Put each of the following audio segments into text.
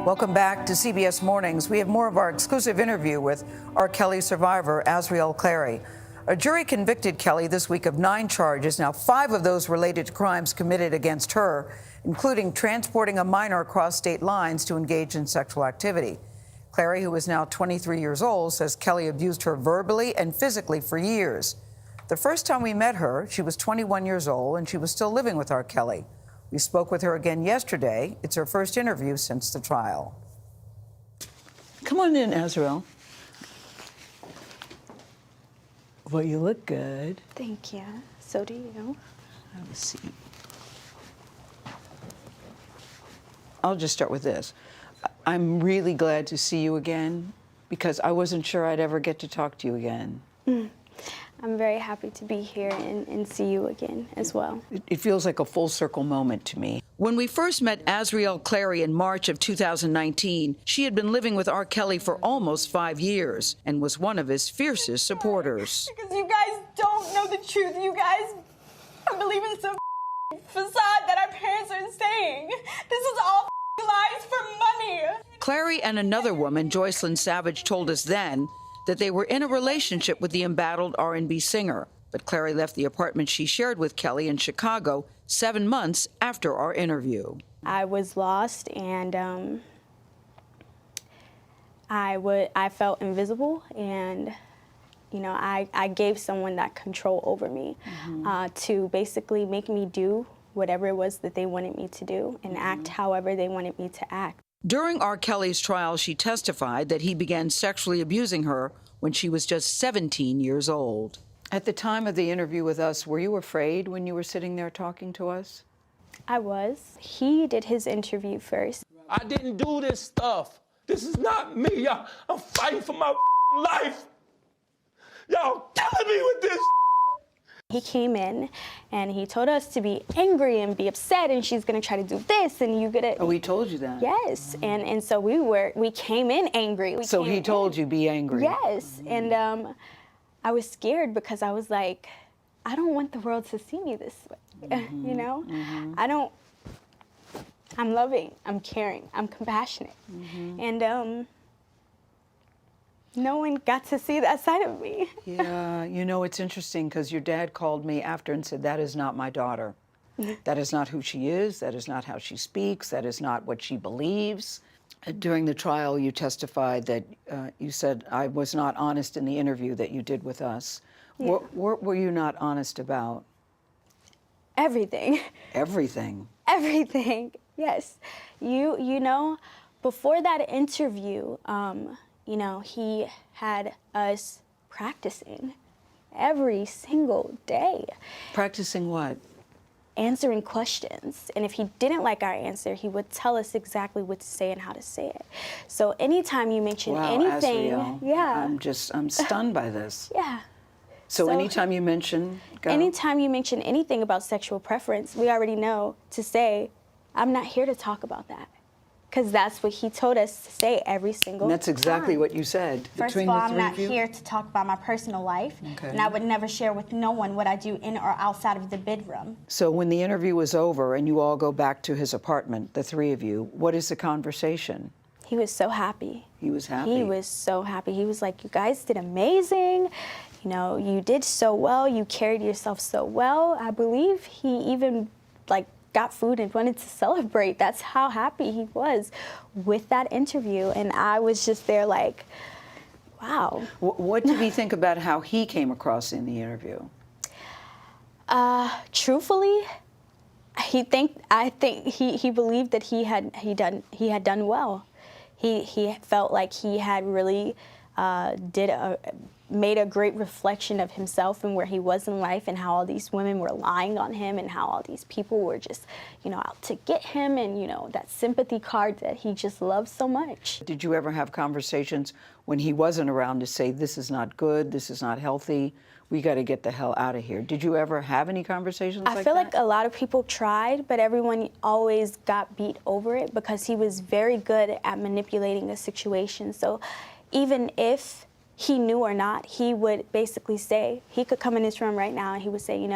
Welcome back to CBS Mornings. We have more of our exclusive interview with R.Kelly survivor Azriel Clary. A jury convicted Kelly this week of 9 charges. Now, 5 of those related to crimes committed against her, including transporting a minor across state lines to engage in sexual activity. Clary, who is now 23 years old, says Kelly abused her verbally and physically for years. The first time we met her, she was 21 years old and she was still living with R.Kelly. We spoke with her again yesterday. It's her first interview since the trial. Come on in, Azriel. Well, you look good. Thank you. So do you. Have a seat. I'll just start with this. I'm really glad to see you again because I wasn't sure I'd ever get to talk to you again. I'm very happy to be here and see you again as well. It feels like a full circle moment to me. When we first met Azriel Clary in March of 2019, she had been living with R.Kelly for almost 5 years and was one of his fiercest supporters. Because you guys don't know the truth. You guys are believing some facade that our parents are saying. This is all lies for money. Clary and another woman, Joycelyn Savage, told us then that they were in a relationship with the embattled R&B singer. But Clary left the apartment she shared with Kelly in Chicago 7 months after our interview. I was lost and I felt invisible, and I gave someone that control over me to basically make me do whatever it was that they wanted me to do and act however they wanted me to act. During R. Kelly's trial, she testified that he began sexually abusing her when she was just 17 years old. At the time of the interview with us, were you afraid when you were sitting there talking to us? I was. He did his interview first. I didn't do this stuff. This is not me. I'm fighting for my life. Y'all killing me with this. He came in and he told us to be angry and be upset, and she's gonna try to do this and you gonna. Oh, he told you that? Yes, and so we came in angry. So he told you be angry? Yes, and I was scared because I was like, I don't want the world to see me this way, you know? I'm loving, I'm caring, I'm compassionate, and no one got to see that side of me. Yeah, it's interesting because your dad called me after and said, that is not my daughter. That is not who she is. That is not how she speaks. That is not what she believes. During the trial, you testified that you said, I was not honest in the interview that you did with us. Yeah. What were you not honest about? Everything. Everything? Everything, yes. You know, before that interview, he had us practicing every single day. Practicing what? Answering questions. And if he didn't like our answer, he would tell us exactly what to say and how to say it. So anytime you mention anything, Azriel, I'm stunned by this. Yeah. So anytime you mention, anytime you mention anything about sexual preference, we already know to say, I'm not here to talk about that. Because that's what he told us to say every single time. And that's exactly what you said. First of all, I'm not here to talk about my personal life, and I would never share with no one what I do in or outside of the bedroom. So when the interview was over and you all go back to his apartment, the 3 of you, what is the conversation? He was so happy. He was happy? He was so happy. He was like, you guys did amazing. You did so well. You carried yourself so well. I believe he even, got food and wanted to celebrate. That's how happy he was with that interview. And I was just there like, wow. What did he think about how he came across in the interview? Truthfully, I think he believed that he had done well. He felt like he had really made a great reflection of himself and where he was in life, and how all these women were lying on him, and how all these people were just, out to get him, and, that sympathy card that he just loved so much. Did you ever have conversations when he wasn't around to say, this is not good, this is not healthy, we got to get the hell out of here? Did you ever have any conversations like that? I feel like a lot of people tried, but everyone always got beat over it because he was very good at manipulating a situation. So even if he knew or not, he would basically say, he could come in this room right now and he would say,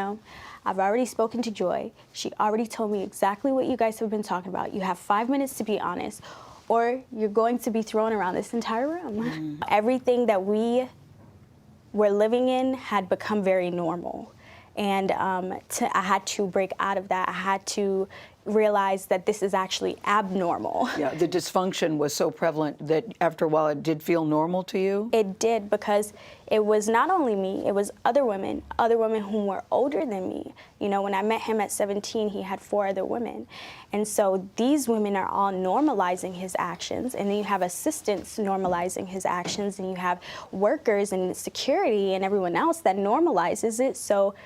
I've already spoken to Joy. She already told me exactly what you guys have been talking about. You have 5 minutes to be honest, or you're going to be thrown around this entire room. Everything that we were living in had become very normal. And I had to break out of that. I had to realize that this is actually abnormal. Yeah, the dysfunction was so prevalent that after a while it did feel normal to you? It did, because it was not only me, it was other women who were older than me. You know, when I met him at 17, he had 4 other women. And so these women are all normalizing his actions, and then you have assistants normalizing his actions, and you have workers and security and everyone else that normalizes it. So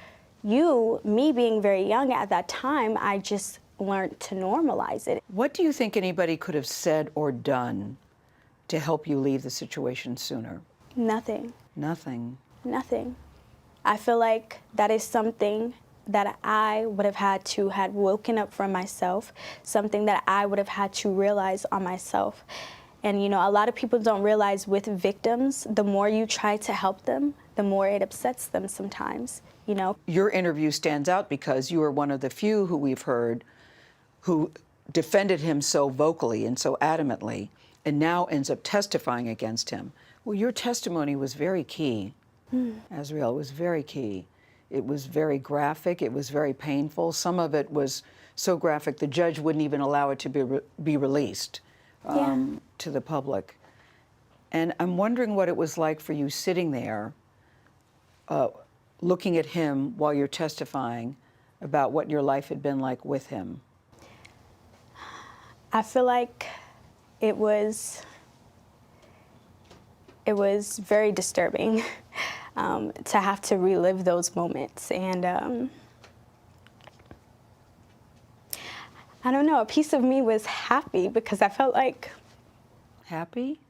me being very young at that time, I just learned to normalize it. What do you think anybody could have said or done to help you leave the situation sooner? Nothing. Nothing. Nothing. I feel like that is something that I would have had to had woken up from myself, something that I would have had to realize on myself. And, you know, a lot of people don't realize with victims, the more you try to help them, the more it upsets them sometimes, you know. Your interview stands out because you are one of the few who we've heard who defended him so vocally and so adamantly, and now ends up testifying against him. Well, your testimony was very key, Azriel, was very key. It was very graphic, it was very painful. Some of it was so graphic the judge wouldn't even allow it to be released to the public. And I'm wondering what it was like for you sitting there, looking at him while you're testifying about what your life had been like with him. I feel like it was very disturbing to have to relive those moments. And I don't know, a piece of me was happy because I felt like... Happy?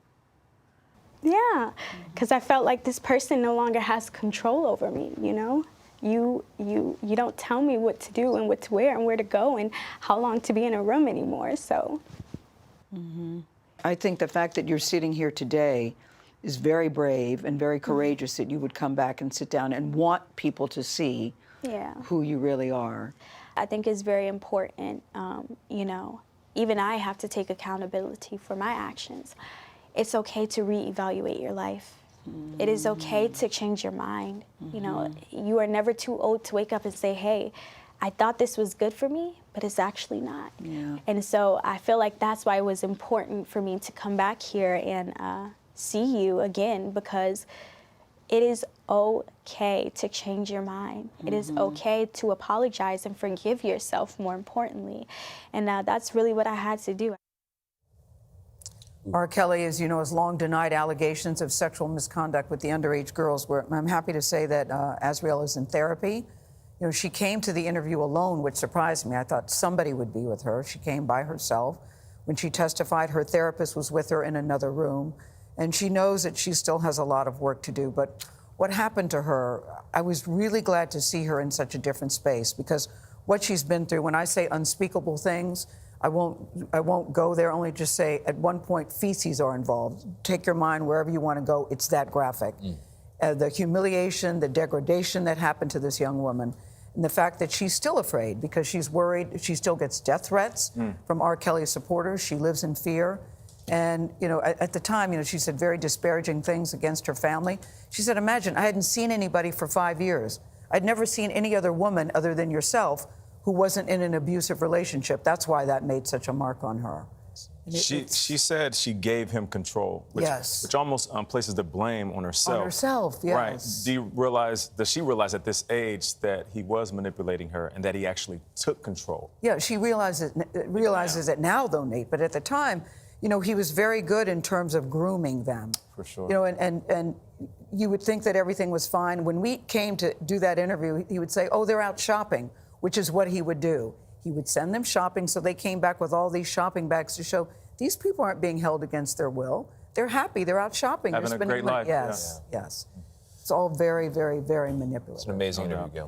Yeah, because I felt like this person no longer has control over me, you know? You don't tell me what to do and what to wear and where to go and how long to be in a room anymore, so. I think the fact that you're sitting here today is very brave and very courageous that you would come back and sit down and want people to see who you really are. I think it's very important, you know, even I have to take accountability for my actions. It's okay to reevaluate your life. It is okay to change your mind. You know, you are never too old to wake up and say, hey, I thought this was good for me, but it's actually not. Yeah. And so I feel like that's why it was important for me to come back here and see you again, because it is okay to change your mind. It is okay to apologize and forgive yourself, more importantly. And that's really what I had to do. R.Kelly, as you know, has long denied allegations of sexual misconduct with the underage girls. I'm happy to say that Azriel is in therapy. You know, she came to the interview alone, which surprised me. I thought somebody would be with her. She came by herself. When she testified, her therapist was with her in another room. And she knows that she still has a lot of work to do. But what happened to her, I was really glad to see her in such a different space, because what she's been through, when I say unspeakable things, I won't go there, only just say at one point feces are involved. Take your mind wherever you want to go, it's that graphic. The humiliation, the degradation that happened to this young woman, and the fact that she's still afraid because she's worried. She still gets death threats from R. Kelly supporters. She lives in fear. And, you know, at the time, you know, she said very disparaging things against her family. She said, imagine, I hadn't seen anybody for 5 years. I'd never seen any other woman other than yourself who wasn't in an abusive relationship. That's why that made such a mark on her. She said she gave him control, which almost places the blame on herself. On herself, yes. Right. Does she realize at this age that he was manipulating her and that he actually took control? Yeah, she realizes it now, though, Nate. But at the time, you know, he was very good in terms of grooming them. For sure. You know, and you would think that everything was fine. When we came to do that interview, he would say, oh, they're out shopping, which is what he would do. He would send them shopping, so they came back with all these shopping bags to show these people aren't being held against their will. They're happy. They're out shopping. Having they're a great life. Yes, yes. It's all very, very, very manipulative. It's an amazing interview, Gil.